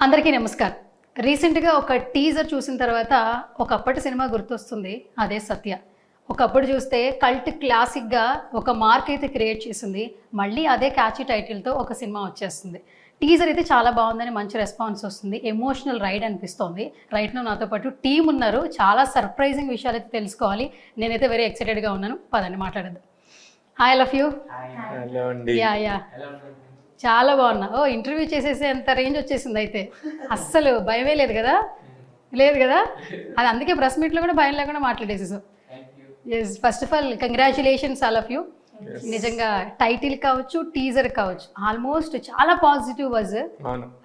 అందరికీ నమస్కారం. రీసెంట్గా ఒక టీజర్ చూసిన తర్వాత ఒకప్పటి సినిమా గుర్తొస్తుంది, అదే సత్య. ఒకప్పుడు చూస్తే కల్ట్ క్లాసిక్గా ఒక మార్క్ అయితే క్రియేట్ చేసింది, మళ్ళీ అదే క్యాచీ టైటిల్తో ఒక సినిమా వచ్చేస్తుంది. టీజర్ అయితే చాలా బాగుందని మంచి రెస్పాన్స్ వస్తుంది, ఎమోషనల్ రైడ్ అనిపిస్తోంది. రైట్నో నాతో పాటు టీం ఉన్నారు, చాలా సర్ప్రైజింగ్ విషయాలు అయితే తెలుసుకోవాలి. నేనైతే వెరీ ఎక్సైటెడ్గా ఉన్నాను, పదండి మాట్లాడద్దు. Hi love you. యా చాలా బాగున్నా. ఇంటర్వ్యూ చేసేసి అంత రేంజ్ వచ్చేసింది అయితే, అస్సలు భయమే లేదు కదా? లేదు కదా? అది అందుకే ప్రెస్ మీట్లో కూడా భయం లేకుండా మాట్లాడేసేసాం. Yes, first of all congratulations all of you. నిజంగా టైటిల్ కావచ్చు, టీజర్ కావచ్చు, ఆల్మోస్ట్ చాలా positive was.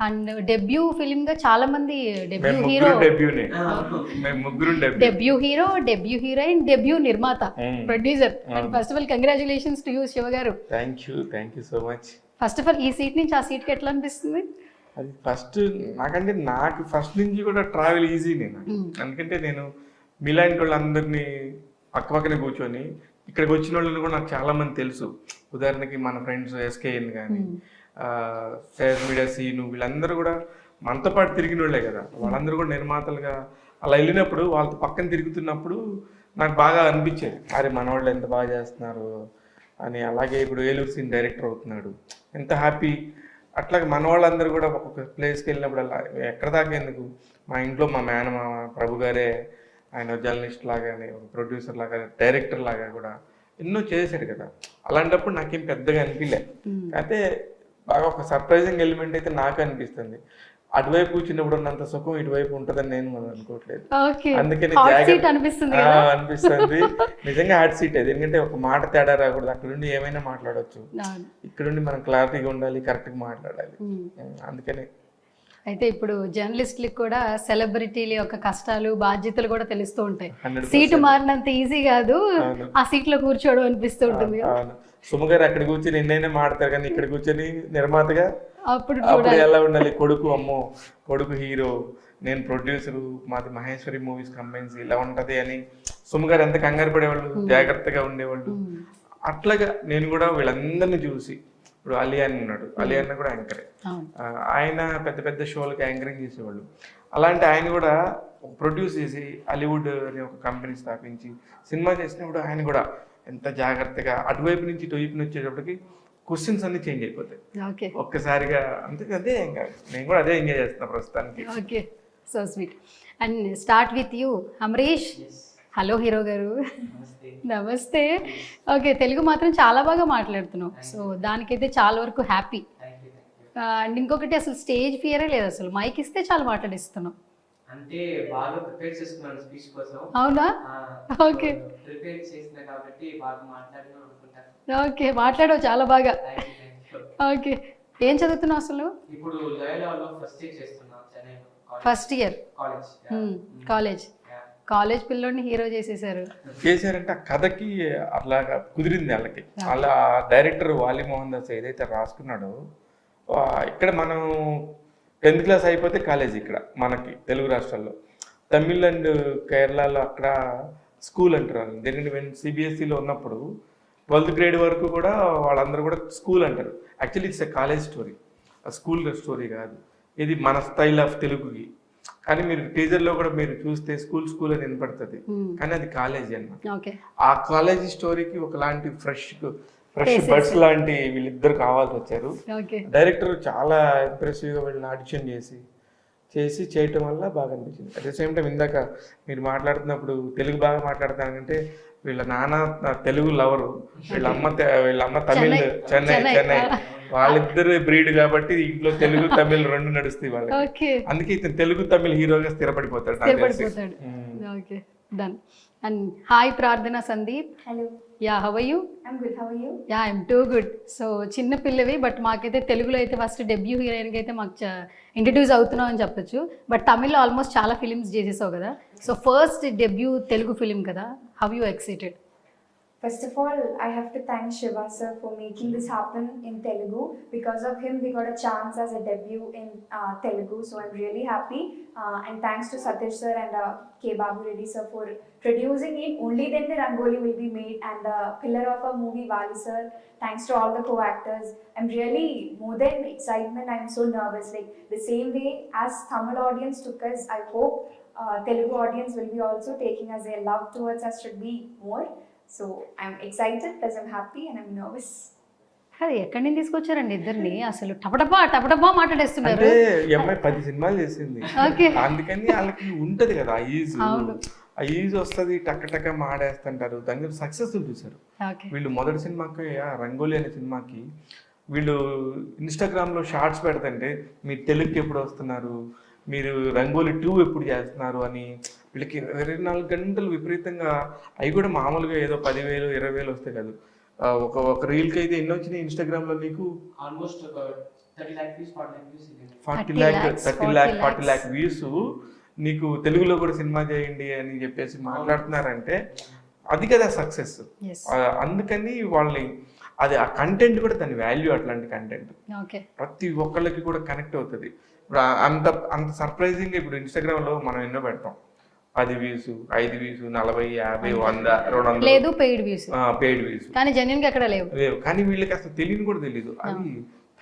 And debut film గా చాలా మంది debut hero, debut hero, debut heroine, debut నిర్మాత, producer. And first of all congratulations to you Shiva గారు. Thank you so much. First of all ఈ సీట్ నుంచి ఆ సీట్కి ఎట్లా అనిపిస్తుంది? అది నాకు ఫస్ట్ నుంచి కూడా ట్రావెల్ ఈజీ. నేను ఎందుకంటే నేను మీలాంటి వాళ్ళందరినీ పక్కనే కూర్చొని ఇక్కడికి వచ్చిన వాళ్ళని కూడా నాకు చాలా మంది తెలుసు. ఉదాహరణకి మన ఫ్రెండ్స్ ఎస్కేఎన్ కానీ, ఫేస్ మీడియా సీను, వీళ్ళందరూ కూడా మనతో పాటు తిరిగిన వాళ్ళే కదా. వాళ్ళందరూ కూడా నిర్మాతలుగా అలా వెళ్ళినప్పుడు వాళ్ళతో పక్కన తిరుగుతున్నప్పుడు నాకు బాగా అనిపించేది, అరే మన వాళ్ళు ఎంత బాగా చేస్తున్నారు అని. అలాగే ఇప్పుడు ఏలూరు సీన్ డైరెక్టర్ అవుతున్నాడు, ఎంత హ్యాపీ. అట్లాగే మన వాళ్ళందరూ కూడా ఒక్కొక్క ప్లేస్కి వెళ్ళినప్పుడు అలా ఎక్కడ దాకా ఎందుకు, మా ఇంట్లో మా మేనమామ ప్రభు గారే, ఆయన జర్నలిస్ట్ లాగానే, ఒక ప్రొడ్యూసర్ లాగా, డైరెక్టర్ లాగా కూడా ఎన్నో చేశాడు కదా. అలాంటప్పుడు నాకేం పెద్దగా అనిపించలే. అయితే బాగా ఒక సర్ప్రైజింగ్ ఎలిమెంట్ అయితే నాకు అనిపిస్తుంది. అటువైపు కూర్చున్నప్పుడు ఉన్నంత సుఖం ఇటువైపు ఉంటుందని నేను మనం అనుకోవట్లేదు. అందుకని అనిపిస్తుంది నిజంగా హాట్ సీట్ అది. ఎందుకంటే ఒక మాట తేడా రాకూడదు, అక్కడ నుండి ఏమైనా మాట్లాడవచ్చు, ఇక్కడ నుండి మనం క్లారిటీగా ఉండాలి, కరెక్ట్గా మాట్లాడాలి. అందుకని అయితే ఇప్పుడు జర్నలిస్టులకు కూడా సెలబ్రిటీల యొక్క కష్టాలు బాధ్యతలు కూడా తెలుస్తూ ఉంటాయి. సీటు మారినంత ఈజీ కాదు ఆ సీట్ లో కూర్చోవడం అనిపిస్తూ ఉంటుంది. సుమగారు అక్కడ కూర్చొని ఎన్నైనా మాడతారు, కానీ ఇక్కడ కూర్చొని నిర్మాతగా అప్పుడు ఎలా ఉండాలి. కొడుకు హీరో, నేను ప్రొడ్యూసరు, మాది మహేశ్వరి మూవీస్ కంపెనీస్, ఇలా ఉంటది అని సుమగారు ఎంత కంగారు పడేవాళ్ళు, జాగ్రత్తగా ఉండేవాళ్ళు. అట్లాగా నేను కూడా వీళ్ళందరినీ చూసి, ఇప్పుడు అలియాన్ ఉన్నాడు, అలియాన్ కూడా యాంకరే, ఆయన పెద్ద పెద్ద షోలకి యాంకరింగ్ చేసేవాళ్ళు. అలాంటి ఆయన కూడా ప్రొడ్యూస్ చేసి హాలీవుడ్ అనే ఒక కంపెనీ స్థాపించి సినిమా చేసినప్పుడు ఆయన కూడా ఎంత జాగ్రత్తగా అటువైపు నుంచి ఇటువైపు వచ్చేటప్పటికి క్వశ్చన్స్ అన్ని చేంజ్ అయిపోతాయి ఒక్కసారిగా. అదే నేను కూడా అదే ఎంజాయ్ చేస్తున్నా ప్రస్తుతానికి. Okay, so sweet. And start with you Amrish. Hello hero గారు. నమస్తే. ఓకే, తెలుగు మాత్రం చాలా బాగా మాట్లాడుతున్నావు, సో దానికైతే చాలా వరకు హ్యాపీ. అండ్ ఇంకొకటి, అసలు స్టేజ్ ఫియరే లేదు, అసలు మైక్ ఇస్తే చాలా మాట్లాడిస్తున్నావు. అంటే బాగా ప్రిపేర్ చేస్తున్నాను స్పీచ్ కోసం. అవునా? ఓకే, ప్రిపేర్ చేస్తున్నా కాబట్టి బాగా మాట్లాడను అనుకుంటాను. ఓకే, మాట్లాడవు చాలా బాగా. ఓకే, ఏం చదువుతున్నావు అసలు? ఇప్పుడు లయోలాలో ఫస్ట్ ఇయర్ చేస్తున్నా, చెన్నైలో. First year college. కాలేజ్ పిల్లోడిని హీరో చేశారంటే ఆ కథకి అట్లాగా కుదిరింది వాళ్ళకి. అలా డైరెక్టర్ వాలి మోహన్ దాస్ ఏదైతే రాసుకున్నాడో, ఇక్కడ మనం 10th క్లాస్ అయిపోతే కాలేజ్ ఇక్కడ మనకి తెలుగు రాష్ట్రాల్లో, తమిళ్ అండ్ కేరళలో అక్కడ స్కూల్ అంటారు. ఎందుకంటే సిబిఎస్ఈలో ఉన్నప్పుడు 12th గ్రేడ్ వరకు కూడా వాళ్ళందరూ కూడా స్కూల్ అంటారు. Actually it's a college story, school story కాదు ఇది, మన స్టైల్ ఆఫ్ తెలుగుకి. కానీ మీరు టీజర్లో కూడా మీరు చూస్తే స్కూల్ అని వినపడుతుంది, కానీ అది కాలేజీ అన్నమాట. ఆ కాలేజీ స్టోరీకి ఒకలాంటి ఫ్రెష్ బర్డ్స్ లాంటి వీళ్ళిద్దరు కావాల్సి వచ్చారు. డైరెక్టర్ చాలా ఇంప్రెసివ్ గా వీళ్ళని ఆడిషన్ చేసి చేయటం వల్ల బాగా అనిపించింది. అట్ ద సేమ్ టైం ఇందాక మీరు మాట్లాడుతున్నప్పుడు తెలుగు బాగా మాట్లాడతానంటే, వీళ్ళ నాన్న తెలుగు లవరు, వీళ్ళ అమ్మ తమిళ్, చెన్నై, వాళ్ళిద్దరు బ్రీడ్ కాబట్టి ఇంట్లో తెలుగు తమిళ్ రెండు నడుస్తాయి వాళ్ళకి. అందుకే ఇతను తెలుగు తమిళ్ హీరోగా స్థిరపడిపోతాడు. And hi Prarthana Sandeep. Hello. Yeah, how are you? I'm good, how are you? Yeah, I'm too good. So చిన్న పిల్లవి, బట్ మాకైతే తెలుగులో అయితే ఫస్ట్ డెబ్యూ హీరోయిన్కి అయితే మాకు ఇంట్రడ్యూస్ అవుతున్నావు అని చెప్పొచ్చు. బట్ తమిళ్లో ఆల్మోస్ట్ చాలా ఫిలిమ్స్ చేసేసావు కదా, so first debut Telugu film కదా, how you excited? First of all, I have to thank Shiva sir for making this happen in Telugu. Because of him, we got a chance as a debut in Telugu. So I'm really happy. And thanks to Satish sir and K. Babu Reddy sir for producing it. Only then the Rangoli will be made. And the pillar of our movie, Vali sir. Thanks to all the co-actors. I'm really, more than excitement, I'm so nervous. Like the same way as Tamil audience took us, I hope Telugu audience will be also taking us. Their love towards us should be more. So I'm excited, plus I'm happy and I'm nervous. అది ఎక్కడి నుంచి తీసుకొచ్చారండి ఇద్దరిని? అసలు టపటపా మాట్లాడేస్తున్నారు. అంటే ఈ అమ్మాయి 10 సినిమాలు చేసింది, Okay. అందుకని వాళ్ళకి ఉంటది కదా ఆ ఈజ్. అవును. ఆ ఈజ్ వస్తుంది, టక్క మాడేస్తుంటారు. దాని సక్సెస్ చూసారు ఓకే. వీళ్ళు. మొదటి సినిమాకి రంగోలి అనే సినిమాకి వీళ్ళు ఇన్స్టాగ్రామ్లో షార్ట్స్ పెడతంటే మీరు తెలుగుకి ఎప్పుడు వస్తున్నారు, మీరు రంగోలి 2 ఎప్పుడు చేస్తున్నారు అని వీళ్ళకి 24 గంటలు విపరీతంగా. అవి కూడా మామూలుగా ఏదో 10,000 20,000 వస్తాయి కాదు. ఒక రీల్కి అయితే ఎన్ని వచ్చినాయి ఇన్స్టాగ్రామ్లో నీకు? Almost 30 lakh views, 40 lakh views. నీకు తెలుగులో కూడా సినిమా చేయండి అని చెప్పేసి మాట్లాడుతున్నారంటే అది కదా సక్సెస్. Yes. అందుకని వాళ్ళని అది ఆ కంటెంట్ కూడా దాని వాల్యూ, అట్లాంటి కంటెంట్ ఓకే. ప్రతి ఒక్కళ్ళకి కూడా కనెక్ట్ అవుతుంది. ఇప్పుడు అంత సర్ప్రైజింగ్. ఇప్పుడు ఇన్స్టాగ్రామ్లో మనం ఎన్నో పెడతాం, 10 వ్యూస్, 5 వ్యూస్, 40, 50, 100, 200 లేదు పెయిడ్ వ్యూస్, పెయిడ్ వ్యూస్. కానీ జెన్యున్ గా ఎక్కడ లేవు. కానీ వీళ్ళకి అసలు తెలియని కూడా తెలియదు. అది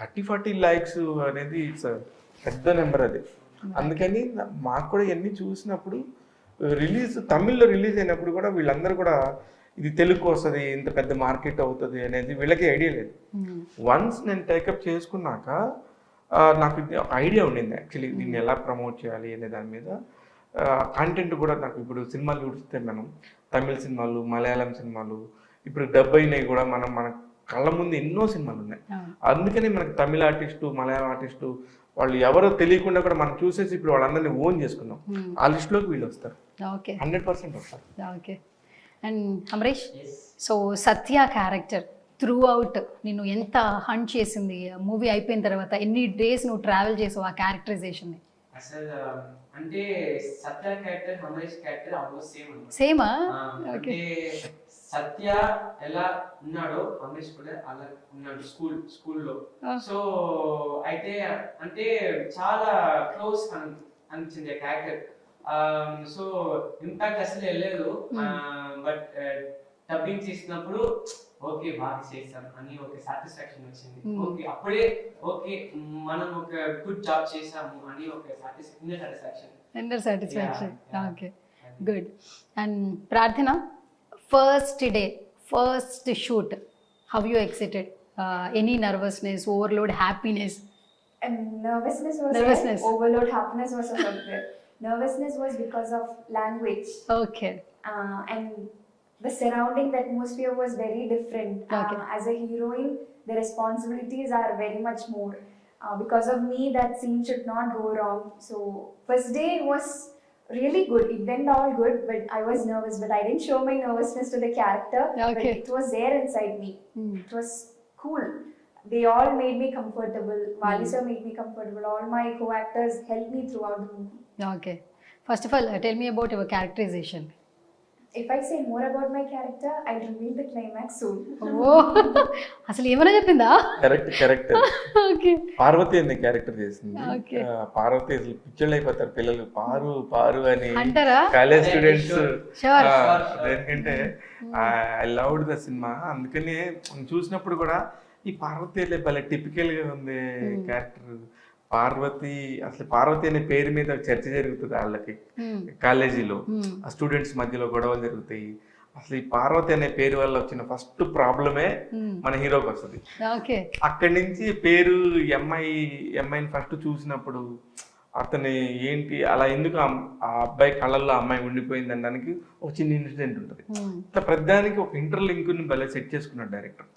30-40 likes అనేది ఇట్స్ పెద్ద నెంబర్ అది. అందుకని మాకు కూడా ఇవన్నీ చూసినప్పుడు తమిళ్లో రిలీజ్ అయినప్పుడు కూడా వీళ్ళందరూ కూడా ఇది తెలుగు వస్తుంది, ఇంత పెద్ద మార్కెట్ అవుతుంది అనేది వీళ్ళకి ఐడియా లేదు. వన్స్ నేను టేకప్ చేసుకున్నాక నాకు ఒక ఐడియా ఉండింది యాక్చువల్లీ దీన్ని ఎలా ప్రమోట్ చేయాలి అనే దాని మీద. కంటెంట్ కూడా నాకు ఇప్పుడు సినిమాలు చూస్తే మనం తమిళ సినిమాలు, మలయాళం సినిమాలు, ఇప్పుడు డబ్ అయినవి కూడా మన కళ్ళ ముందు ఎన్నో సినిమాలు ఉన్నాయి. అందుకని మనకి తమిళ ఆర్టిస్టు, మలయాళం ఆర్టిస్టు వాళ్ళు ఎవరో తెలియకుండా కూడా మనం చూసేసి ఇప్పుడు వాళ్ళందరినీ ఓన్ చేసుకున్నాం. ఆ లిస్టులోకి వీళ్ళు వస్తారు, 100% వస్తారు. Okay. And Amrish, so Satya character through out నిన్ను ఎంత హంట్ చేసింది? మూవీ అయిపోయిన తర్వాత ఎన్ని డేస్ నువ్వు ట్రావెల్ చేసావు ఆ క్యారెక్టరైజేషన్ ని? అసలు అంటే Satya character, Amrish character almost same అన్నమాట. సేమా? అంటే సత్య ఎలా ఉన్నాడో అమరీష్ కూడా అలా ఉన్నాడు స్కూల్లో. సో అయితే అంటే చాలా క్లోజ్ అనిపించింది ఆ క్యారెక్టర్. సో ఇంపాక్ట్ అసలు వెళ్ళలేదు. బట్ డబ్బింగ్ చేసినప్పుడు ఓకే బాగా చేసాం అని ఒక సాటిస్ఫాక్షన్ వచ్చింది. ఓకే అప్పుడే ఓకే మనం ఒక గుడ్ జాబ్ చేసాము అని ఒక inner satisfaction. Okay, good. And Prarthana, first day, first shoot, how you excited? Any nervousness, overload, happiness? Nervousness was there. Overload happiness was also there. Nervousness was because of language. Okay. And the surrounding, the atmosphere was very different. Okay. As a heroine, the responsibilities are very much more. Because of me, that scene should not go wrong. So first day was really good. It went all good, but I was nervous. But I didn't show my nervousness to the character. Okay. But it was there inside me. It was cool. They all made me comfortable. Vali sir made me comfortable. All my co-actors helped me throughout the movie. Okay. First of all, tell me about your characterization. If I say more about my character, I'll reveal the climax soon. Oh, అసలు ఏమైనా చెప్పిందా? Correct. Okay. Parvati అనే character చేసింది. Okay. Parvati అసలు పిచ్చళ్ళు అయిపోతారు పిల్లలు, పారు అని అంటారా? College students. Sure. ఎందుకంటే ఐ లవ్డ్ ద సినిమా. అందుకని చూసినప్పుడు కూడా ఈ పార్వతి భలే టిపికల్ గా ఉంది క్యారెక్టర్. పార్వతి అనే పేరు మీద చర్చ జరుగుతుంది వాళ్ళకి కాలేజీలో, ఆ స్టూడెంట్స్ మధ్యలో గొడవలు జరుగుతాయి. అసలు ఈ పార్వతి అనే పేరు వల్ల వచ్చిన ఫస్ట్ ప్రాబ్లమే మన హీరోకి వస్తుంది. అక్కడి నుంచి పేరు అమ్మాయిని ఫస్ట్ చూసినప్పుడు అతని ఏంటి అలా ఎందుకు ఆ అబ్బాయి కళ్ళల్లో అమ్మాయి ఉండిపోయింది అనడానికి ఒక చిన్న ఇన్సిడెంట్ ఉంటుంది. ఇట్లా ప్రతిదానికి ఒక ఇంటర్లింక్ ని భలే సెట్ చేసుకున్నాడు డైరెక్టర్.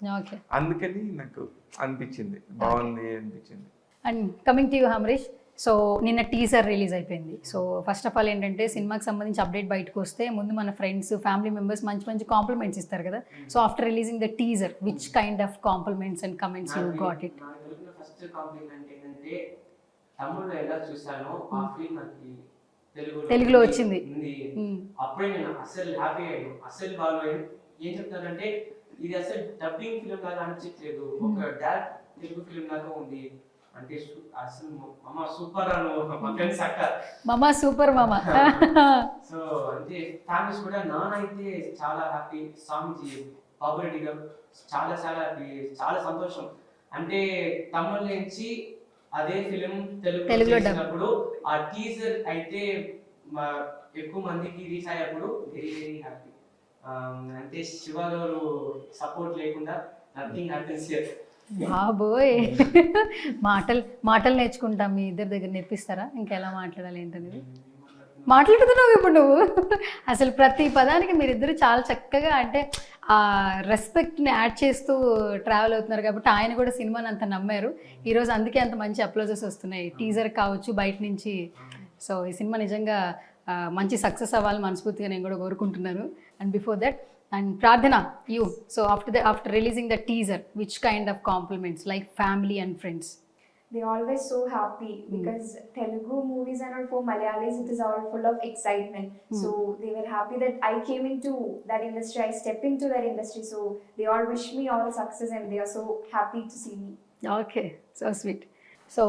అందుకని నాకు అనిపించింది బాగుంది అనిపించింది. And coming to you Amrish, so నిన్న టీజర్ రిలీజ్ అయిపోయింది. సో ఫస్ట్ ఆఫ్ ఆల్ ఏంటంటే సినిమాకి సంబంధించి అప్డేట్ బయటకు వస్తే ముందు మన ఫ్రెండ్స్, ఫ్యామిలీ మెంబర్స్ మంచి కాంప్లిమెంట్స్ ఇస్తారు కదా. So after releasing the teaser, which kind of compliments and comments you got it? First complement ఏంటంటే తమిళ్లో ఎలా చూసానో ఆ ఫీల్ నాకు తెలుగులో వచ్చింది. అప్పుడే నేను అసలు హ్యాపీ అయ్యాను. అసలు వాళ్ళు ఏం చెప్తానంటే ఇది అసలు డబ్బింగ్ ఫిలిం లాగా అనిపించట్లేదు, ఒక డైరెక్ట్ తెలుగు ఫిలిం లాగా ఉంది అంటే అసలు మామ సూపర్ అను మా ఫ్రెండ్స్ అక్క మామ సూపర్ మామ. సో అంటే ఫ్యామిలీస్ కూడా నానైతే చాలా హ్యాపీ, స్వామిజీ బాబురెడ్డి గారు చాలా చాలా హ్యాపీ, చాలా సంతోషం. అంటే తమిళ నుంచి అదే ఫిలిం తెలుగులో చేసినప్పుడు ఆ టీజర్ అయితే ఎక్కువ మందికి రీచ్ అయ్యేప్పుడు వెరీ వెరీ హ్యాపీ. అంటే శివ గారు సపోర్ట్ లేకుండా నథింగ్ హ్యాపెన్స్ హియర్. బాబోయ్, మాటలు నేర్చుకుంటాం, మీ ఇద్దరి దగ్గర నేర్పిస్తారా ఇంకెలా మాట్లాడాలి ఏంటనేది? మాట్లాడుతున్నావు ఇప్పుడు నువ్వు. అసలు ప్రతి పదానికి మీరిద్దరు చాలా చక్కగా అంటే ఆ రెస్పెక్ట్ని యాడ్ చేస్తూ ట్రావెల్ అవుతున్నారు కాబట్టి ఆయన కూడా సినిమాని అంత నమ్మారు ఈరోజు, అందుకే అంత మంచి అప్లోజెస్ వస్తున్నాయి టీజర్ కావచ్చు బయట నుంచి. సో ఈ సినిమా నిజంగా మంచి సక్సెస్ అవ్వాలని మనస్ఫూర్తిగా నేను కూడా కోరుకుంటున్నాను. అండ్ బిఫోర్ దట్, అండ్ ప్రార్థన, you, so after releasing the teaser, which kind of compliments like family and friends? They always so happy because Telugu movies and all for Malayalis it is all full of excitement. So they were happy that I came into that industry, I stepped into that industry. So they all wish me all success and they are so happy to see me. Okay, so sweet. So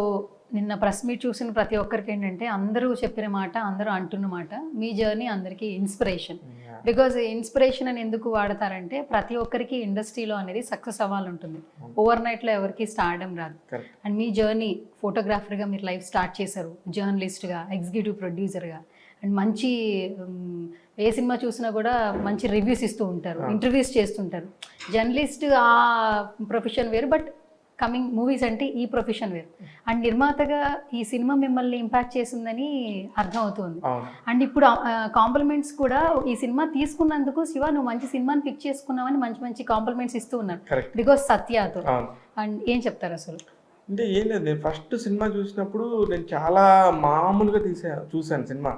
నిన్న press meet చూసిన ప్రతి ఒక్కరికి ఏంటంటే అందరూ చెప్పిన మాట, అందరూ అంటున్న మాట, మీ జర్నీ అందరికీ ఇన్స్పిరేషన్. బికాజ్ ఇన్స్పిరేషన్ అని ఎందుకు వాడతారంటే ప్రతి ఒక్కరికి ఇండస్ట్రీలో అనేది సక్సెస్ అవ్వాలంటుంది, ఓవర్ నైట్లో ఎవరికి స్టార్డమ్ రాదు. అండ్ మీ జర్నీ ఫోటోగ్రాఫర్గా మీరు లైఫ్ స్టార్ట్ చేశారు, జర్నలిస్ట్గా, ఎగ్జిక్యూటివ్ ప్రొడ్యూసర్గా, అండ్ మంచి ఏ సినిమా చూసినా కూడా మంచి రివ్యూస్ ఇస్తూ ఉంటారు, ఇంటర్వ్యూస్ చేస్తుంటారు. జర్నలిస్ట్ ఆ ప్రొఫెషన్ వేరు, బట్ కమింగ్ మూవీస్ అంటే ఈ ప్రొఫెషన్ వేరు. అండ్ నిర్మాతగా ఈ సినిమా మిమ్మల్ని ఇంపాక్ట్ చేసిందని అర్థం అవుతుంది. అండ్ ఇప్పుడు కాంప్లిమెంట్స్ కూడా ఈ సినిమా తీసుకున్నందుకు శివ నువ్వు మంచి సినిమాని పిక్ చేసుకున్నావని మంచి మంచి కాంప్లిమెంట్స్ ఇస్తూ ఉన్నారు బికాస్ సత్యతో. అండ్ ఏం చెప్తారు అసలు? అంటే ఏం లేదు, నేను ఫస్ట్ సినిమా చూసినప్పుడు నేను చాలా మామూలుగా చూశాను సినిమా.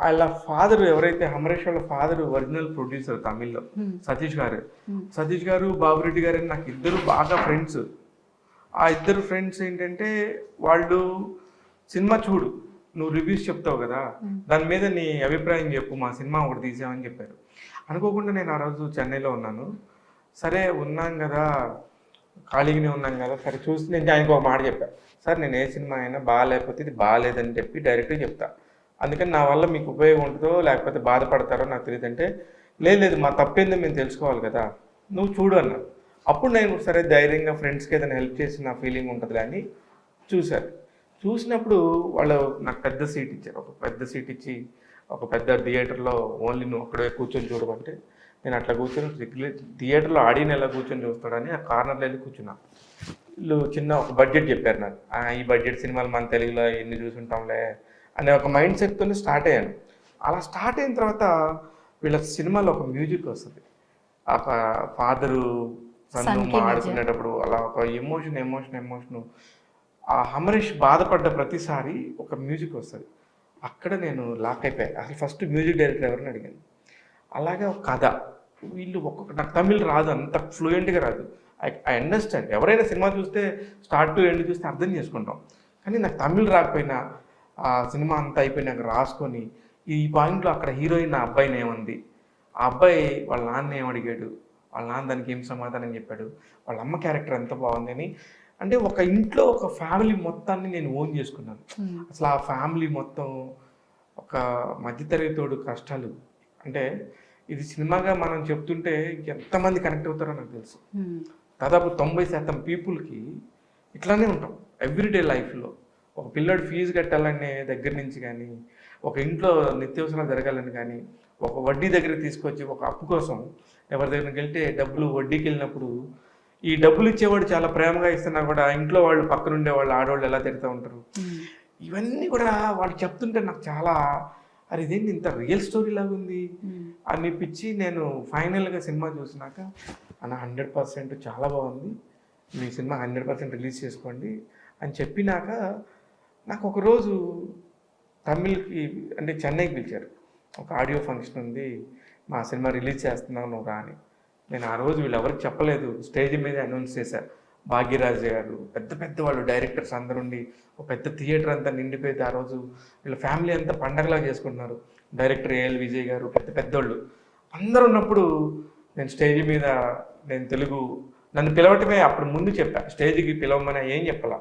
వాళ్ళ ఫాదర్ ఎవరైతే అమరేష్ వాళ్ళ ఫాదర్ ఒరిజినల్ ప్రొడ్యూసర్ తమిళ్లో సతీష్ గారు బాబురెడ్డి గారు నాకు ఇద్దరు బాగా ఫ్రెండ్స్. ఆ ఇద్దరు ఫ్రెండ్స్ ఏంటంటే వాళ్ళు సినిమా చూడు, నువ్వు రివ్యూస్ చెప్తావు కదా, దాని మీద నీ అభిప్రాయం చెప్పు, మా సినిమా ఒకటి తీసామని చెప్పారు. అనుకోకుండా నేను ఆ రోజు చెన్నైలో ఉన్నాను, సరే ఉన్నాం కదా, ఖాళీగానే ఉన్నాం కదా, సరే చూసి నేను ఆయనకు ఒక మాట చెప్పాను, సార్ నేను ఏ సినిమా అయినా బాగాలేకపోతే ఇది బాగాలేదని చెప్పి డైరెక్ట్గా చెప్తా, అందుకని నా వల్ల మీకు ఉపయోగం ఉంటుందో లేకపోతే బాధపడతారో నాకు తెలియదు అంటే, లేదు మా తప్పేందో మేము తెలుసుకోవాలి కదా, నువ్వు చూడు అన్న. అప్పుడు నేను సరే ధైర్యంగా ఫ్రెండ్స్కి ఏదైనా హెల్ప్ చేసి నా ఫీలింగ్ ఉంటుంది అని చూశారు. చూసినప్పుడు వాళ్ళు నాకు పెద్ద సీట్ ఇచ్చారు, ఒక పెద్ద సీట్ ఇచ్చి ఒక పెద్ద థియేటర్లో ఓన్లీ నువ్వు అక్కడే కూర్చొని చూడమంటే నేను అట్లా కూర్చొని థియేటర్లో ఆడియన్ ఎలా కూర్చొని చూస్తాడని ఆ కార్నర్లో వెళ్ళి కూర్చున్నా. వీళ్ళు చిన్న ఒక బడ్జెట్ చెప్పారు నాకు, ఈ బడ్జెట్ సినిమాలు మన తెలుగులో ఎన్ని చూసుంటాంలే అనే ఒక మైండ్ సెట్తోనే స్టార్ట్ అయ్యాను. అలా స్టార్ట్ అయిన తర్వాత వీళ్ళ సినిమాలో ఒక మ్యూజిక్ వస్తుంది, ఒక ఫాదరు సన్ను ఆడుకునేటప్పుడు అలా ఒక ఎమోషన్ ఆ అమరీష్ బాధపడ్డ ప్రతిసారి ఒక మ్యూజిక్ వస్తుంది. అక్కడ నేను లాక్ అయిపోయాను. అసలు ఫస్ట్ మ్యూజిక్ డైరెక్టర్ ఎవరిని అడిగాను. అలాగే ఒక కథ, వీళ్ళు ఒక్కొక్క, నాకు తమిళ్ రాదు, అంత ఫ్లూయెంట్గా రాదు. ఐ అండర్స్టాండ్, ఎవరైనా సినిమా చూస్తే స్టార్ట్ టు ఎండ్ చూస్తే అర్థం చేసుకుంటాం, కానీ నాకు తమిళ్ రాకపోయినా ఆ సినిమా అంతా అయిపోయినాక రాసుకొని ఈ పాయింట్లో అక్కడ హీరోయిన్ ఆ అబ్బాయిని ఏమంది, ఆ అబ్బాయి వాళ్ళ నాన్న ఏమడిగాడు, వాళ్ళ నాన్న దానికి ఏం సమాధానం చెప్పాడు, వాళ్ళ అమ్మ క్యారెక్టర్ ఎంత బాగుంది అని. అంటే ఒక ఇంట్లో ఒక ఫ్యామిలీ మొత్తాన్ని నేను ఓన్ చేసుకున్నాను. అసలు ఆ ఫ్యామిలీ మొత్తం ఒక మధ్యతరగతోడు కష్టాలు, అంటే ఇది సినిమాగా మనం చెప్తుంటే ఎంతమంది కనెక్ట్ అవుతారో నాకు తెలుసు. దాదాపు 90% పీపుల్కి ఇట్లానే ఉంటాం ఎవ్రీడే లైఫ్లో. ఒక పిల్లడు ఫీజు కట్టాలనే దగ్గర నుంచి కానీ, ఒక ఇంట్లో నిత్యావసరాలు జరగాలని కానీ, ఒక వడ్డీ దగ్గర తీసుకొచ్చి ఒక అప్పు కోసం ఎవరి దగ్గరికి వెళ్తే డబ్బులు వడ్డీకి వెళ్ళినప్పుడు ఈ డబ్బులు ఇచ్చేవాడు చాలా ప్రేమగా ఇస్తున్నా కూడా ఇంట్లో వాళ్ళు పక్కనుండే వాళ్ళు ఆడవాళ్ళు ఎలా తిడుతూ ఉంటారు, ఇవన్నీ కూడా వాళ్ళు చెప్తుంటే నాకు చాలా అరే ఇదేంటి ఇంత రియల్ స్టోరీ లాగా ఉంది అనిపించి నేను ఫైనల్గా సినిమా చూసినాక అన్న 100% చాలా బాగుంది, మీ సినిమా 100% రిలీజ్ చేసుకోండి అని చెప్పినాక నాకు ఒకరోజు తమిళ్కి అంటే చెన్నైకి పిలిచారు, ఒక ఆడియో ఫంక్షన్ ఉంది, మా సినిమా రిలీజ్ చేస్తున్నావు నువ్వు రా అని. నేను ఆ రోజు వీళ్ళు ఎవరికి చెప్పలేదు, స్టేజ్ మీద అనౌన్స్ చేశారు. భాగ్యరాజ్ గారు, పెద్ద పెద్ద వాళ్ళు డైరెక్టర్స్ అందరుండి ఒక పెద్ద థియేటర్ అంతా నిండిపోయింది. ఆ రోజు వీళ్ళ ఫ్యామిలీ అంతా పండగలా చేసుకుంటున్నారు. డైరెక్టర్ ఏఎల్ విజయ్ గారు, పెద్ద పెద్దోళ్ళు అందరు ఉన్నప్పుడు నేను స్టేజ్ మీద నేను తెలుగు నన్ను పిలవటమే అప్పుడు ముందు చెప్పా, స్టేజ్కి పిలవమని ఏం చెప్పాలా,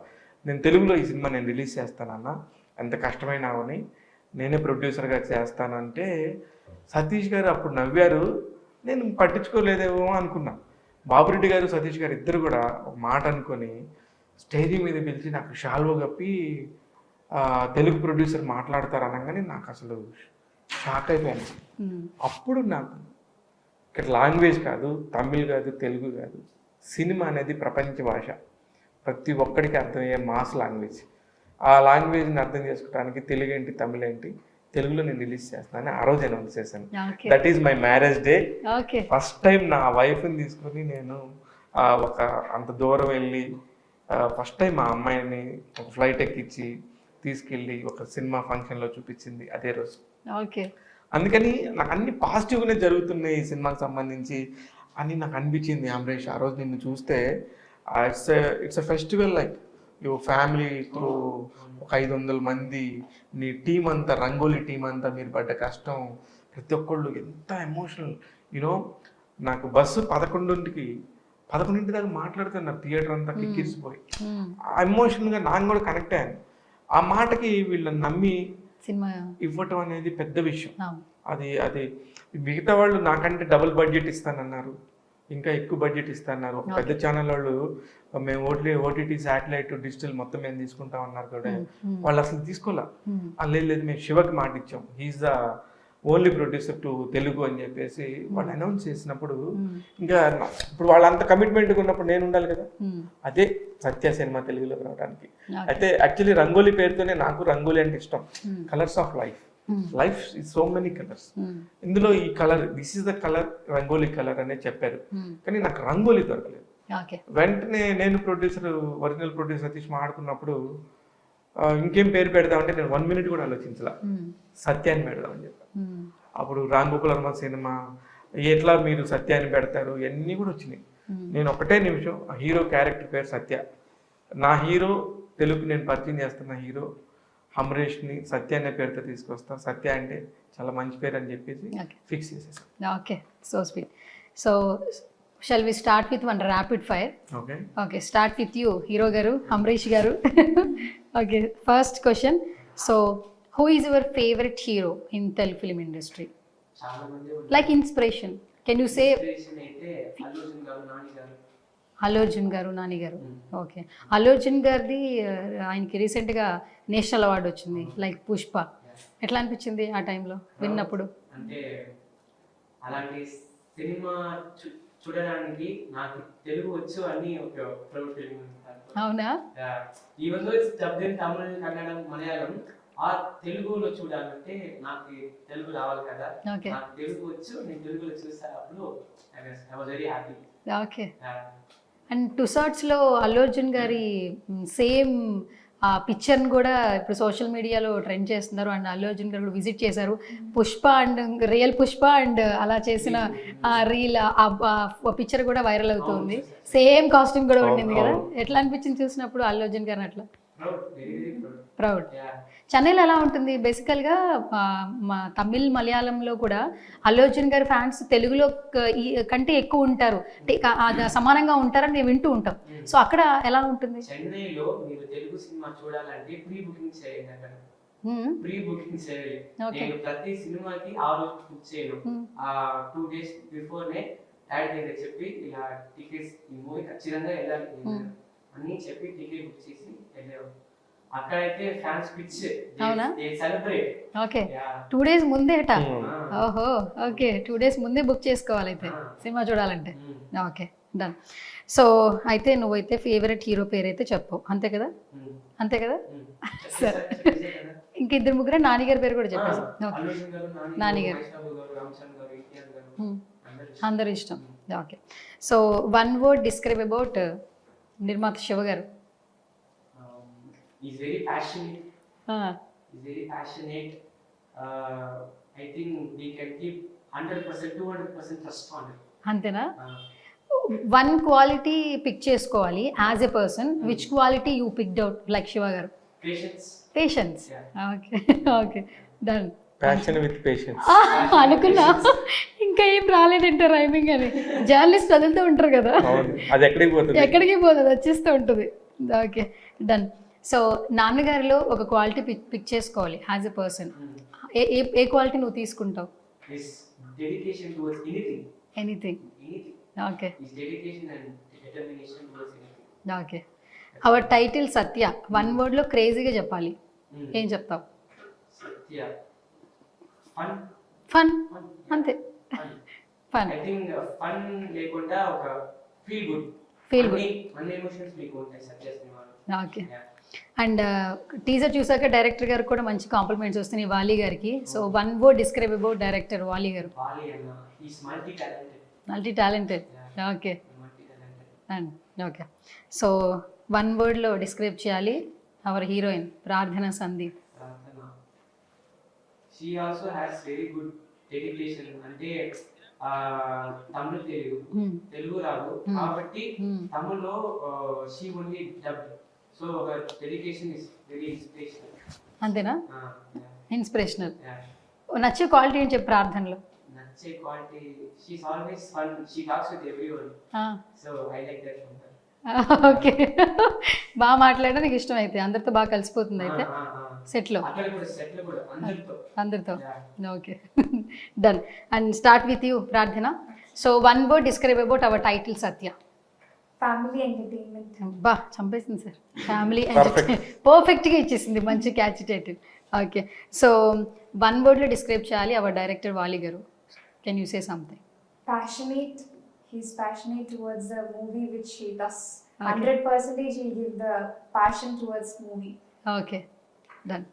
నేను తెలుగులో ఈ సినిమా నేను రిలీజ్ చేస్తానన్నా, ఎంత కష్టమైనా అవని నేనే ప్రొడ్యూసర్గా చేస్తానంటే సతీష్ గారు అప్పుడు నవ్వారు. నేను పట్టించుకోలేదేమో అనుకున్నా. బాబురెడ్డి గారు సతీష్ గారు ఇద్దరు కూడా ఒక మాట అనుకొని స్టేజ్ మీద పిలిచి నాకు షాల్వో కప్పి తెలుగు ప్రొడ్యూసర్ మాట్లాడతారు అనగానే నాకు అసలు షాక్ అయిపోయాను. అప్పుడు నాకు ఇక్కడ లాంగ్వేజ్ కాదు, తమిళ్ కాదు, తెలుగు కాదు, సినిమా అనేది ప్రపంచ భాష, ప్రతి ఒక్కడికి అర్థమయ్యే మాస్ లాంగ్వేజ్. ఆ లాంగ్వేజ్ని అర్థం చేసుకోవడానికి తెలుగు ఏంటి, తమిళ్ ఏంటి, తెలుగులో నేను రిలీజ్ చేస్తానని ఆ రోజు అనౌన్స్ చేశాను. That is my marriage day. First time నా వైఫ్ని తీసుకొని నేను ఒక అంత దూరం వెళ్ళి ఫస్ట్ టైం మా అమ్మాయిని ఒక ఫ్లైట్ ఎక్కించి తీసుకెళ్ళి ఒక సినిమా ఫంక్షన్లో చూపించింది అదే రోజు. అందుకని నాకు అన్ని పాజిటివ్గానే జరుగుతున్నాయి ఈ సినిమాకి సంబంధించి అని నాకు అనిపించింది. అమరేష్, ఆ రోజు నిన్ను చూస్తే it's a festival, like you ఫ్యామిలీతో ఒక 500 మంది, నీ టీం అంతా, రంగోలీ టీం అంతా, మీరు పడ్డ కష్టం, ప్రతి ఒక్కళ్ళు ఎంత ఎమోషనల్. యూనో నాకు బస్సు 11 దాకా మాట్లాడుతున్నారు, థియేటర్ అంతా కిక్కిరిసిపోయి. ఆ ఎమోషనల్గా నాకు కూడా కనెక్ట్ అయ్యాను. ఆ మాటకి వీళ్ళని నమ్మి సినిమా ఇవ్వటం అనేది పెద్ద విషయం. అది మిగతా వాళ్ళు నాకంటే డబుల్ బడ్జెట్ ఇస్తానన్నారు, ఇంకా ఎక్కువ బడ్జెట్ ఇస్తాన్నారు. ఒక పెద్ద ఛానల్ వాళ్ళు మేము ఓటీటీ శాటిలైట్ డిజిటల్ మొత్తం మేము తీసుకుంటాం అన్నారు కూడా, వాళ్ళు అసలు తీసుకోలే. లేదు మేము శివకి మాట ఇచ్చాం, he's the only producer to Telugu అని చెప్పేసి వాళ్ళు అనౌన్స్ చేసినప్పుడు ఇంకా ఇప్పుడు వాళ్ళంత కమిట్మెంట్గా ఉన్నప్పుడు నేను ఉండాలి కదా. అదే సత్య సినిమా తెలుగులోకి రావడానికి. అయితే యాక్చువల్లీ రంగోలీ పేరుతోనే నాకు రంగోలీ అంటే ఇష్టం. Colours of life, life is so many colours. ఇందులో ఈ colour, this is the colour, rangoli colour అనే చెప్పారు. కానీ నాకు రంగోలీ దొరకలేదు. వెంటనే నేను ప్రొడ్యూసర్, ఒరిజినల్ ప్రొడ్యూసర్ సతీష్ మాట్లాడుకున్నప్పుడు ఇంకేం పేరు పెడదామంటే నేను 1 minute కూడా ఆలోచించలా, సత్యాన్ని పెడదామని చెప్పాను. అప్పుడు రామ్ గోపాల్ వర్మ సినిమా, ఎట్లా మీరు సత్యాన్ని పెడతారు, ఇవన్నీ కూడా వచ్చినాయి. నేను ఒకటే నిమిషం, హీరో క్యారెక్టర్ పేరు సత్య, నా హీరో తెలుగు నేను పరిచయం చేస్తున్న హీరో అమరేష్ని సత్య అనే పేరుతో తీసుకొస్తా, సత్య అంటే చాలా మంచి పేరు అని చెప్పేసి ఫిక్స్ చేసేసాను. Okay, so sweet. So shall we start with one rapid fire? Okay, start with you hero garu, Amaresh garu. Okay, first question. So who is your favourite hero in Telugu film industry? Like inspiration, can you say? Allu Arjun garu, Nani garu. Okay, Allu Arjun గారిది ఆయనకి రీసెంట్గా national award వచ్చింది, like Pushpa. ఎట్లా అనిపించింది ఆ టైంలో విన్నప్పుడు? అంటే అలాంటి సినిమా చూడడానికి నాకు తెలుగు వచ్చు అని ఒక ప్రౌడ్ ఫీలింగ్. అవునా? Even though it's dubbed in Tamil, Kannada, Malayalam, ఆ తెలుగులో చూడాలంటే నాకు తెలుగు రావాలి కదా. నాకు తెలుగు వచ్చు, నేను తెలుగులో చూసా, అప్పుడు I was very happy. Okay, and టుసాట్స్లో అల్లు అర్జున్ గారి సేమ్ ఆ పిక్చర్ని కూడా ఇప్పుడు సోషల్ మీడియాలో ట్రెండ్ చేస్తున్నారు. అండ్ అల్లు అర్జున్ గారు కూడా విజిట్ చేశారు, Pushpa and real Pushpa and అలా చేసిన రీల్, ఆ పిక్చర్ కూడా వైరల్ అవుతుంది. సేమ్ కాస్ట్యూమ్ కూడా ఉండింది కదా. ఎట్లా అనిపించింది చూసినప్పుడు అల్లు అర్జున్ గారిని? అట్లా ప్రౌడ్. చెన్నైలో ఎలా ఉంటుంది బేసికల్గా? మా తమిళ్, మలయాళంలో కూడా అల్లు అర్జున్ గారి ఫ్యాన్స్ తెలుగులో కంటే ఎక్కువ ఉంటారు, సమానంగా ఉంటారని మేము వింటూ ఉంటాం. సో అక్కడ ఎలా ఉంటుంది? చెన్నైలో మీరు తెలుగు సినిమా చూడాలంటే ప్రీ బుకింగ్ చేయండి. అక్కడ ప్రీ బుకింగ్ చేయాలి. నేను ప్రతి సినిమాకి ఆ రోజు బుక్ చేయను, 2 days బిఫోర్నే యాడ్ దగ్గర చెప్పి ఇలా టికెట్స్, ఈ మూవీ ఖచ్చితంగా వెళ్ళాలి అని చెప్పి టికెట్ బుక్ చేసి వెళ్ళాము. అక్కడైతే fans pitch, they celebrate. Okay, 2 days ముందే అట. ఓహో, ఓకే, 2 days ముందే బుక్ చేసుకోవాలి అయితే సినిమా చూడాలంటే. Okay, done. సో అయితే నువ్వైతే ఫేవరెట్ హీరో పేరు అయితే చెప్పు, అంతే కదా? అంతే కదా? సరే, ఇంక 2-3 నానిగారి పేరు కూడా చెప్పేసి. నానిగారు అందరు ఇష్టం. Okay, so 1 word describe about నిర్మాత శివ గారు. He's very passionate. He's very passionate. I think we can keep 100%, 200% trust on him. అంతేనా? 1 quality పిక్ చేసుకోవాలి as a person. Which quality you picked out like Shiva గారు? Patience. Patience. Okay, okay, done. Passion with patience. అనుకున్నా ఇంకా ఏం రాలేదంటే rhyming అని. Journalist వదులుతూ ఉంటారు కదా, అవును, అది ఎక్కడికి పోతుంది? ఎక్కడికి పోతుంది, వచ్చేస్తూ ఉంటుంది. Okay, done. సో నాన్నగారిలో ఒక క్వాలిటీ పిక్ చేసుకోవాలి యాజ్ ఎ పర్సన్. ఏ క్వాలిటీ నువ్వు తీసుకుంటావు? His dedication towards anything. Anything. Anything. Okay His dedication and determination towards anything. Okay. Our title Satya, one వర్డ్లో క్రేజీగా చెప్పాలి, ఏం చెప్తావు? Satya. Fun. Fun, Fun. అంతే. Fun. Fun, I think fun లేకుండా ఒక feel good. Feel good. అన్ని ఎమోషన్స్ మీకు ఉంటాయి సత్య సినిమాలో. ఓకే. అండ్ టీజర్ చూసాక డైరెక్టర్ గారికి కూడా మంచి కాంప్లిమెంట్స్ వస్తున్నాయి వాలి గారికి. So one word describe about director Vali గారు. వాలి అన్న is multi talented. Multi talented. Okay. Multi talented. And okay, so one వర్డ్లో డిస్క్రైబ్ చేయాలి అవర్ హీరోయిన్ ప్రార్థన సందీప్. ప్రార్థన. She also has very good dedication. అంటే తమిళ తెలుగు రాదు కాబట్టి తమిళ్లో షీ ఓన్లీ డబ్. సో ఒక డెడికేషన్ ఇస్ వెరీ ఇన్స్పిరేషనల్. అంతేనా? ఇన్స్పిరేషనల్. నచ్చే క్వాలిటీ ఏం చెప్పు ప్రార్థనలో? నచ్చే quality, she is always fun, she talks with everyone. So I like that from her. Okay, బాగా మాట్లాడడం నీకు ఇష్టం అయితే, అందరితో బాగా కలిసిపోతుంది అయితే సెట్లో, అక్కడ కూడా సెట్లో కూడా అందరితో. Okay, done. And start with you Prarthana. So one word describe about our title Satya. Family entertainment. బా చంపేసింది సార్, ఫ్యామిలీ ఎంటర్టైన్మెంట్. పర్ఫెక్ట్గా ఇచ్చేసింది, మంచి catch title. Okay, so one వర్డ్లో డిస్క్రైబ్ చేయాలి our director Vali garu. Can you say something? Passionate. He's passionate towards the movie which he does. Okay. 100% he'll give the passion towards movie. Okay, done.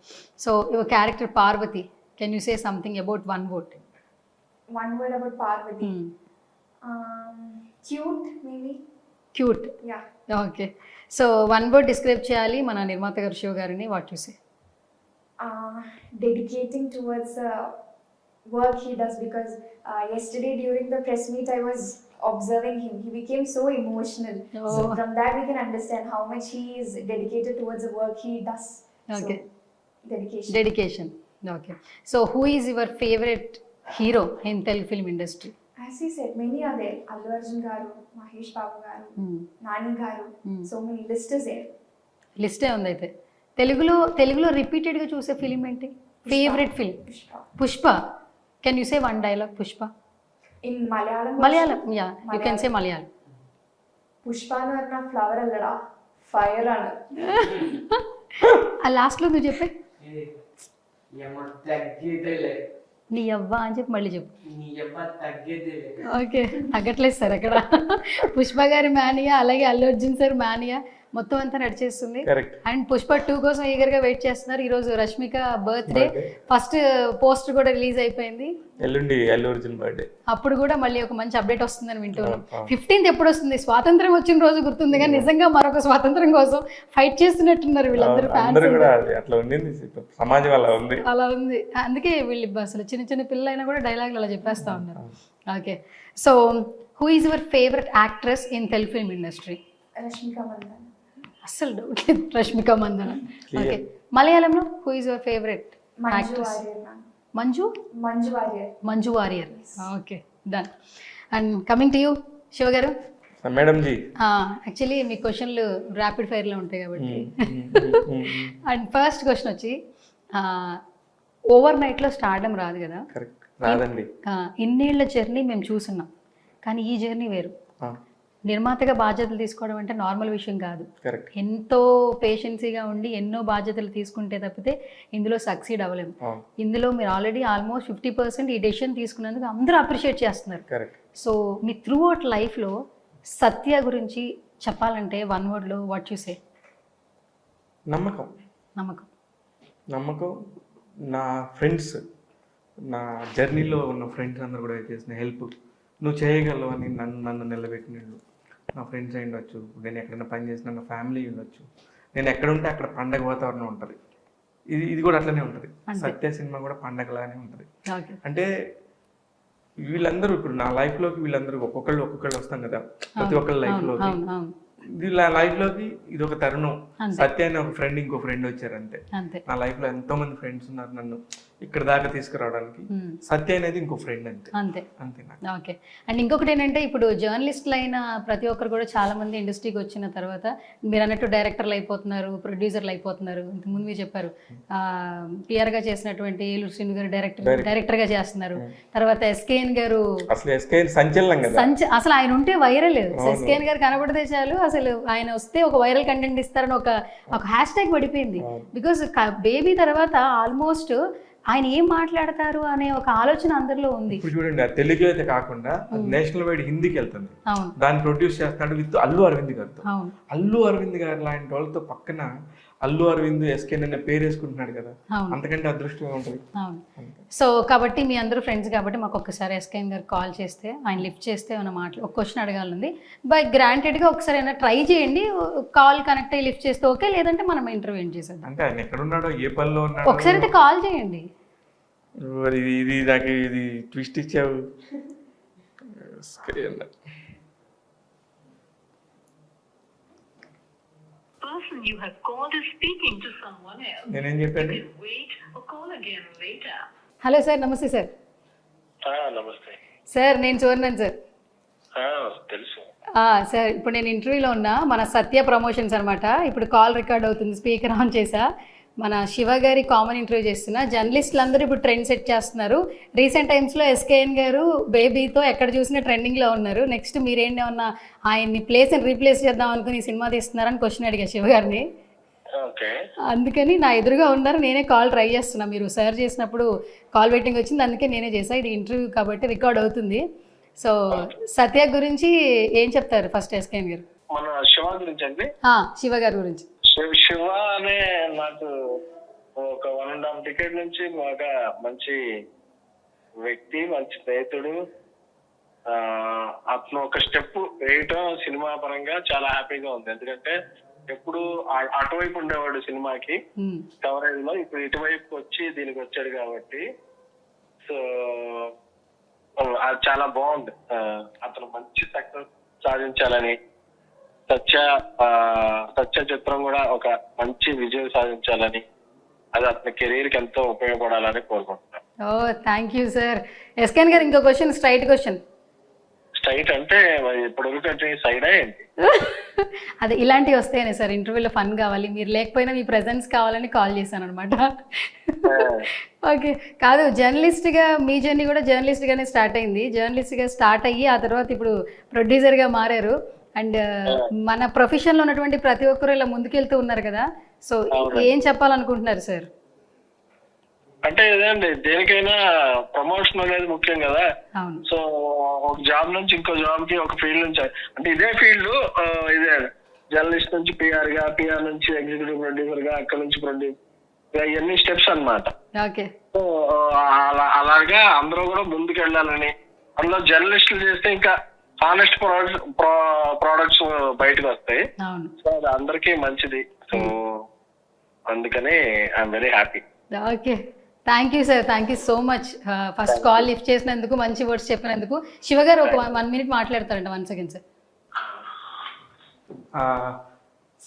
So your character Parvati, can you say something about one word? One word about Parvati. Cute, maybe. Cute. Yeah. Okay, so one word describe చేయాలి మన నిర్మాత గారు శివ గారిని, what you say? Dedicating towards the work he does, because yesterday during the press meet I was observing him. He became so emotional. So Oh. from that we can understand how much he is dedicated towards the work he does. Okay. So, dedication. Dedication. Okay, so who is your favourite hero in Telugu film industry? As he said, many are there. Allu Arjun garu, Mahesh Babu garu, Nani garu. So many list is there. లిస్టే ఉంది అయితే. తెలుగులో రిపీటెడ్గా చూసే film ఏంటి? Favourite film? Pushpa. Pushpa. Can you say one dialogue Pushpa? In Malayalam. Malayalam, yeah you can say Malayalam. Pushpa nu arna flower allada, fire anu. ఆ లాస్ట్లో నువ్వు చెప్పే ఏమో తగ్గేదేలే, నీ అవ్వ అని చెప్పి మళ్ళీ చెప్పు. నీ ఎవ్వ తగ్గేదేలే. ఓకే, తగ్గట్లేదు సార్ అక్కడ. పుష్ప గారి మానియా, అలాగే అల్లు అర్జున్ సార్ మానియా మొత్తం అంతా నడిచేస్తుంది. కరెక్ట్. అండ్ పుష్ప 2 కోసం ఈగర్గా వెయిట్ చేస్తున్నారు. ఈరోజు రష్మిక బర్త్డే, ఫస్ట్ పోస్టర్ కూడా రిలీజ్ అయిపోయింది. ఎల్లుండి అల్లు అర్జున్ బర్త్డే. అప్పుడు కూడా మళ్ళీ ఒక మంచి అప్డేట్ వస్తుందని వింటున్నాం. 15th ఎప్పుడు వస్తుంది? స్వాతంత్రం వచ్చిన రోజు గుర్తుంది, కానీ నిజంగా మరొక స్వాతంత్రం కోసం ఫైట్ చేస్తున్నట్టున్నారు వీళ్ళందరూ అందరూ ఫ్యాన్స్. కూడా అట్లా ఉండింది, సమాజం అలా ఉంది. అలా ఉంది, అందుకే వీళ్ళు అసలు చిన్న పిల్లలైనా కూడా డైలాగులు అలా చెప్పేస్తా ఉన్నారు. Okay, so who is your favourite actress in Telugu film industry? Rashmika Mandanna. అస్సలు డౌట్ లేదు, రష్మిక మందన. ఓకే, మలయాళంలో who is your favourite Manju actress? Warrior ma'am. Manju Warrior. Manju Warrior. Okay, done. And coming to you Shiva garu. Madam G, actually మీ క్వశ్చన్లు rapid ఫైర్లో ఉంటాయి కాబట్టి. And first question వచ్చి, over నైట్లో stardom రాదు కదా. కరెక్ట్, రాదండి. ఇన్నేళ్ల జర్నీ మేము చూస్తున్నాం, కానీ ఈ జర్నీ వేరు. నిర్మాతగా బాధ్యతలు తీసుకోవడం అంటే నార్మల్ విషయం కాదు. కరెక్ట్. ఎంతో పేషెన్సీగా ఉండి ఎన్నో బాధ్యతలు తీసుకుంటే తప్పితే ఇందులో సక్సీడ్ అవ్వలేము. ఇందులో మీరు ఆల్రెడీ ఆల్మోస్ట్ 50% ఈ డెసిషన్ తీసుకున్నందుకు అందరూ అప్రిషియేట్ చేస్తున్నారు. Correct. So me through out లైఫ్లో సత్య గురించి చెప్పాలంటే వన్ వర్డ్లో వాట్ యు సే? నమ్మకం. నమ్మకం. నమ్మకం. నా ఫ్రెండ్స్, నా జర్నీలో ఉన్న ఫ్రెండ్స్ అందరూ కూడా చేసిన హెల్ప్, నువ్వు చేయగలవు అని నన్ను నిలబెట్టినళ్ళు నా ఫ్రెండ్స్ అయి ఉండొచ్చు, నేను ఎక్కడైనా పని చేసిన నా ఫ్యామిలీ ఉండొచ్చు, నేను ఎక్కడ ఉంటే అక్కడ పండగ వాతావరణం ఉంటుంది. ఇది కూడా అట్లనే ఉంటుంది. సత్య సినిమా కూడా పండగలానే ఉంటుంది. అంటే వీళ్ళందరూ ఇప్పుడు నా లైఫ్లోకి వీళ్ళందరూ ఒక్కొక్కళ్ళు వస్తాం కదా, ప్రతి ఒక్కళ్ళ లైఫ్లోకి. వీళ్ళ లైఫ్లోకి ఇది ఒక తరుణం. సత్య అనే ఒక ఫ్రెండ్, ఇంకో ఫ్రెండ్ వచ్చారు అంతే. నా లైఫ్లో ఎంతో మంది ఫ్రెండ్స్ ఉన్నారు, నన్ను ఇక్కడ దాకా తీసుకురావడానికి. సత్య అనేది ఇంకో ఫ్రెండ్ అంతే అంతే. అంతే నాకు. ఓకే. అండ్ ఇంకొకటి ఏంటంటే ఇప్పుడు జర్నలిస్టులు అయిన ప్రతి ఒక్కరు కూడా చాలా మంది ఇండస్ట్రీకి వచ్చిన తర్వాత మీరు అన్నట్టు డైరెక్టర్లు అయిపోతున్నారు, ప్రొడ్యూసర్లు అయిపోతున్నారు. ఇంతకుముందు మీరు చెప్పారు పిఆర్గా చేసినటువంటి ఏలూరు శ్రీను గారు డైరెక్టర్గా చేస్తున్నారు. తర్వాత ఎస్కేఎన్ గారు అసలు ఎస్కేఎన్ సంచలనం కదా, అసలు ఆయన ఉంటే వైరల్. ఎస్కేఎన్ గారు కనబడితే చాలు అసలు ఆయన వస్తే ఒక వైరల్ కంటెంట్ ఇస్తారని ఒక హ్యాష్ ట్యాగ్ పడిపోయింది. బికాస్ బేబీ తర్వాత ఆల్మోస్ట్ ఆయన ఏం మాట్లాడతారు అనే ఒక ఆలోచన అందరిలో ఉంది. ఇప్పుడు చూడండి, ఆ తెలుగు అయితే కాకుండా నేషనల్ వైడ్ హిందీకి వెళ్తుంది. అవును. దాన్ని ప్రొడ్యూస్ చేస్తున్నాడు విత్ అల్లు అరవింద్ గారితో. అల్లు అరవింద్ గారు లాంటి వాళ్ళతో పక్కన అల్లు అరవింద్ ఎస్కే అనే పేరు వేసుకుంటున్నాడు కదా, అంతకంటే అదృష్టం ఉంటుంది. అవును. సో కాబట్టి మీ అందరూ ఫ్రెండ్స్ కాబట్టి మాకు ఒక్కసారి ఎస్కేఎన్ గారు కాల్ చేస్తే ఆయన లిఫ్ట్ చేస్తే ఏమైనా ఒక క్వశ్చన్ అడగాలంది. బై గ్రాంటెడ్గా ఒకసారి అయినా ట్రై చేయండి, కాల్ కనెక్ట్ అయ్యి లిఫ్ట్ చేస్తే ఓకే, లేదంటే మనం ఇంటర్వ్యూ చేసేద్దాం. అంటే ఆయన ఎక్కడున్నాడో ఏ పనిలో ఉన్నాడో ఒకసారి అయితే కాల్ చేయండి. ఇది నాకు ఇది ట్విస్ట్ ఇచ్చావు. నేనేం చెప్పాను? హలో సార్, నమస్తే సార్. నమస్తే సార్, నేను చూడన్నాను సార్. తెలుసు సార్, ఇప్పుడు నేను ఇంటర్వ్యూలో ఉన్నా, మన సత్య ప్రమోషన్స్ అనమాట. ఇప్పుడు కాల్ రికార్డ్ అవుతుంది, స్పీకర్ ఆన్ చేసా. మన శివ గారి కామన్ ఇంటర్వ్యూ చేస్తున్నా. జర్నలిస్టులు అందరూ ఇప్పుడు ట్రెండ్ సెట్ చేస్తున్నారు. రీసెంట్ టైమ్స్లో ఎస్కేఎన్ గారు బేబీతో ఎక్కడ చూసినా ట్రెండింగ్లో ఉన్నారు. నెక్స్ట్ మీరేంటేమన్నా ఆయన్ని రీప్లేస్ చేద్దాం అనుకుని సినిమా తీస్తున్నారని క్వశ్చన్ అడిగా శివ గారిని. అందుకని నా ఎదురుగా ఉన్నారు, నేనే కాల్ ట్రై చేస్తున్నా. మీరు సర్చ్ చేసినప్పుడు కాల్ వెయిటింగ్ వచ్చింది, అందుకే నేనే చేసా. ఇది ఇంటర్వ్యూ కాబట్టి రికార్డ్ అవుతుంది. సో సత్య గురించి ఏం చెప్తారు ఫస్ట్ ఎస్కేఎన్ గారు? మన శివ గురించి అండి. శివ గారి గురించి. శివ అనే నాకు ఒక 1.5 decade నుంచి బాగా మంచి వ్యక్తి, మంచి స్నేహితుడు. అతను ఒక స్టెప్ వేయటం సినిమా పరంగా చాలా హ్యాపీగా ఉంది. ఎందుకంటే ఎప్పుడు అటువైపు ఉండేవాడు సినిమాకి కవరేజ్ లో, ఇప్పుడు ఇటువైపు వచ్చి దీనికి వచ్చాడు కాబట్టి సో అది చాలా బాగుంది. అతను మంచి సక్సెస్ సాధించాలని, సత్య చిత్రం కూడా ఒక మంచి విజయం సాధించాలని, అది అతని కెరీర్ కి ఎంతో ఉపయోగపడాలని కోరుకుంటున్నాను. Thank you sir. ఎస్కేఎన్ గారు ఇంకో క్వశ్చన్, స్ట్రైట్ క్వశ్చన్. స్ట్రైట్ అంటే ఇప్పుడు సైడ్ ఏంటి? అదే ఇలాంటివి వస్తాయనే సార్, ఇంటర్వ్యూలో ఫన్ కావాలి, మీరు లేకపోయినా మీ ప్రెజెన్స్ కావాలని కాల్ చేశాను అనమాట. ఓకే. కాదు, జర్నలిస్ట్గా మీ జర్నీ కూడా జర్నలిస్ట్గానే స్టార్ట్ అయింది. జర్నలిస్ట్గా స్టార్ట్ అయ్యి ఆ తర్వాత ఇప్పుడు ప్రొడ్యూసర్గా మారారు. అండ్ మన ప్రొఫెషన్లో ఉన్నటువంటి ప్రతి ఒక్కరు ఇలా ముందుకెళ్తూ ఉన్నారు కదా, సో ఏం చెప్పాలనుకుంటున్నారు సార్? అంటే ఇదేండి, దేనికైనా ప్రమోషన్ అనేది ముఖ్యం కదా. సో ఒక జాబ్ నుంచి ఇంకో జాబ్ కి, ఒక ఫీల్డ్ నుంచి, అంటే ఇదే ఫీల్డ్ ఇదే జర్నలిస్ట్ నుంచి పిఆర్ గా, పిఆర్ నుంచి ఎగ్జిక్యూటివ్ ప్రొడ్యూసర్ గా, అక్కడ నుంచి ప్రొడ్యూసర్, ఇవన్నీ స్టెప్స్ అన్నమాట. సో అలాగా అందరూ కూడా ముందుకు వెళ్ళాలని, అందులో జర్నలిస్టులు చేస్తే ఇంకా హానెస్ట్ ప్రోడక్ట్స్ బయటకు వస్తాయి. సో అది అందరికీ మంచిది. సో అందుకని I'm very happy. Okay, thank you sir, thank you so much. First call lift చేసినందుకు, మంచి వర్డ్స్ చెప్పినందుకు. శివ గారు ఒక 1 minute మాట్లాడతారంట. 1 second sir.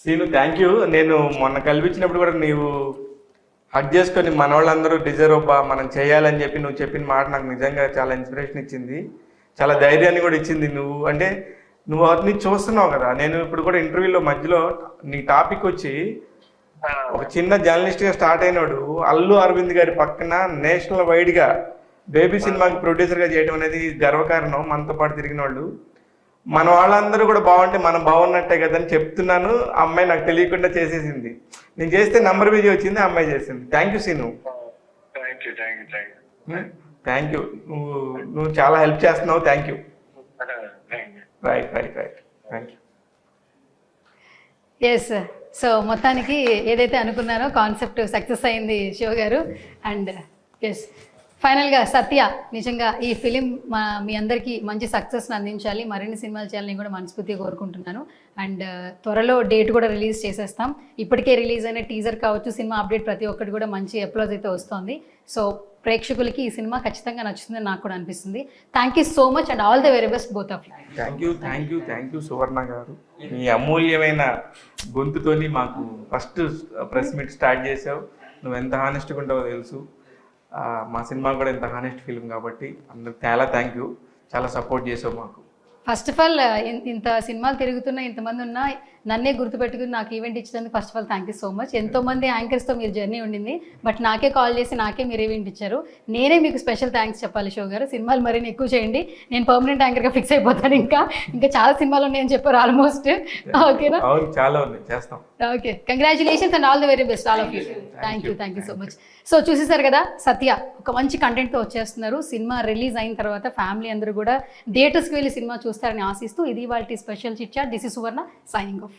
Seenu, thank you. నేను మొన్న కల్పించినప్పుడు కూడా నీవు హక్ చేసుకొని మన వాళ్ళందరూ డిజర్వ్ అబ్బా మనం చేయాలని చెప్పి నువ్వు చెప్పిన మాట నాకు నిజంగా చాలా ఇన్స్పిరేషన్ ఇచ్చింది, చాలా ధైర్యాన్ని కూడా ఇచ్చింది. నువ్వు అతన్ని చూస్తున్నావు కదా. నేను ఇప్పుడు కూడా ఇంటర్వ్యూలో మధ్యలో నీ టాపిక్ వచ్చి ఒక చిన్న జర్నలిస్ట్గా స్టార్ట్ అయినాడు అల్లు అరవింద్ గారి పక్కన నేషనల్ వైడ్గా బేబీ సినిమాకి ప్రొడ్యూసర్గా చేయడం అనేది గర్వకారణం. మనతో పాటు తిరిగిన వాళ్ళు, మన వాళ్ళందరూ కూడా బాగుంటే మనం బాగున్నట్టే కదా అని చెప్తున్నాను. ఆ అమ్మాయి నాకు తెలియకుండా చేసేసింది. నేను చేస్తే నంబర్ బిజీ వచ్చింది, ఆ అమ్మాయి చేసింది. Thank you Seenu. Thank you. నువ్వు చాలా హెల్ప్ చేస్తున్నావు. Thank you. Right. Thank you. Yes, so మొత్తానికి ఏదైతే అనుకున్నారో కాన్సెప్ట్ సక్సెస్ అయింది శివ గారు. అండ్ ఎస్, ఫైనల్గా సత్య, నిజంగా ఈ ఫిలిం మీ అందరికీ మంచి సక్సెస్ని అందించాలి, మరిన్ని సినిమాలు చేయాలని కూడా మనస్ఫూర్తిగా కోరుకుంటున్నాను. అండ్ త్వరలో డేట్ కూడా రిలీజ్ చేసేస్తాం. ఇప్పటికే రిలీజ్ అయిన టీజర్ కావచ్చు, సినిమా అప్డేట్ ప్రతి ఒక్కటి కూడా మంచి అప్లోజ్ అయితే వస్తుంది. సో ప్రేక్షకులకి ఈ సినిమా ఖచ్చితంగా నచ్చుతుందని నాకు కూడా అనిపిస్తుంది. Thank you so much and all the very best both of you. Thank you Suvarna garu. మీ అమూల్యమైన గొంతుతోని మాకు ఫస్ట్ ప్రెస్ మీట్ స్టార్ట్ చేసావు. నువ్వు ఎంత హానెస్ట్గా ఉంటావో తెలుసు. మా సినిమా కూడా ఇంత హానెస్ట్ ఫిల్మ్ కాబట్టి అందరికి చాలా థ్యాంక్ యూ, చాలా సపోర్ట్ చేసావు మాకు. ఫస్ట్ ఆఫ్ ఆల్ ఇంత సినిమాలు తిరుగుతున్న ఇంతమంది ఉన్నా నన్నే గుర్తుపెట్టుకుని నాకు ఈవెంట్ ఇచ్చినందుకు first of all thank you so much. ఎంతోమంది యాంకర్స్తో మీరు జర్నీ ఉండింది, బట్ నాకే కాల్ చేసి నాకే మీరు ఈవెంట్ ఇచ్చారు. నేనే మీకు స్పెషల్ థ్యాంక్స్ చెప్పాలి శివ గారు. సినిమాలు మరిన్ని ఎక్కువ చేయండి, నేను పర్మనెంట్ యాంకర్గా ఫిక్స్ అయిపోతాను. ఇంకా చాలా సినిమాలు ఉన్నాయని చెప్పారు ఆల్మోస్ట్. ఓకేనా? అవును, చాలా ఉన్నాయి, చేస్తాం. Okay, congratulations and all the very best all of you. Thank you so much. So చూసేసారు కదా, సత్య ఒక మంచి కంటెంట్తో వచ్చేస్తున్నారు. సినిమా రిలీజ్ అయిన తర్వాత ఫ్యామిలీ అందరూ కూడా థియేటర్స్కి వెళ్ళి సినిమా చూస్తారని ఆశిస్తూ ఇది వాళ్ళ special chit chat. This is Suvarna signing of.